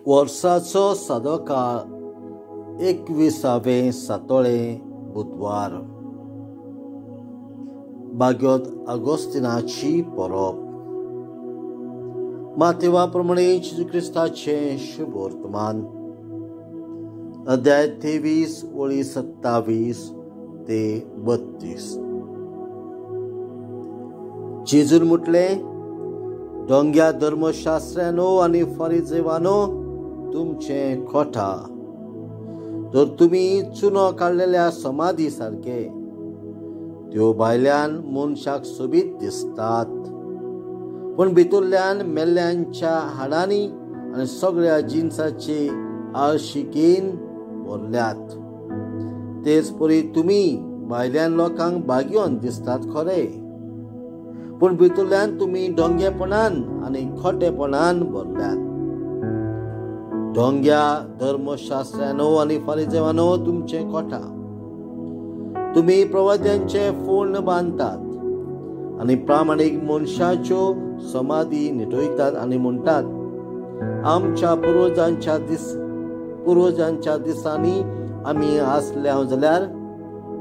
वर्साचो सादो काळ 21वें सातोळें बुधवार. भाग्योत आगोस्तिनाची परब. माथेवा प्रमाणे जेजू क्रिस्ताचें शुभ वर्तमान. अध्याय 23 ओळी 27 ते 32. जेजून म्हटलें, डोंग्या धर्मशास्त्रांनो आनी फारिजेवांनो, तुमचें खोटा. तर तुमी चुनो काडलेल्या समाधी सारके. त्यो भायल्यान मनशाक सोबीत दिसतात, पण भितरल्यान मेल्ल्यांच्या हाडांनी आनी सगळ्या जिन्साचे आळशिकेन भरल्यात. तेच परी तुमी भायल्यान लोकांक बागयोन दिसतात खरे, पण भितरल्यान तुमी डोंगेपणान आनी खोटेपणान भरल्यात. डोंग्या धर्मशास्त्रांनो आनी फारिजेवांनो, तुमचें खोटा. तुमी प्रवाद्यांचे फोंड बांदतात आनी प्रामाणीक मनशाच्यो समाधी निटयतात आनी म्हणटात, आमच्या पुर्वजांच्या दिसांनी आमी आसल्या जाल्यार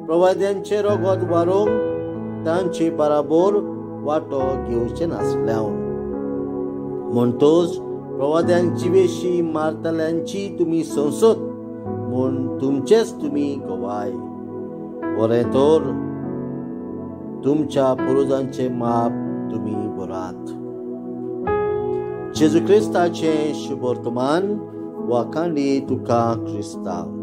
प्रवाद्यांचे रगत वारोवंक तांचे बराबर वांटो घेवचे नासल्या. म्हणटोच प्रवाद्यांची वेशी मारतल्यांची तुमी संसद म्हूण तुमचेच तुमी गवाय. बरें तर तुमच्या पुर्वजांचे माप तुमी बरात. जेजू क्रिस्ताचें शुभ वर्तमान. वाखाणी तुका क्रिस्ता.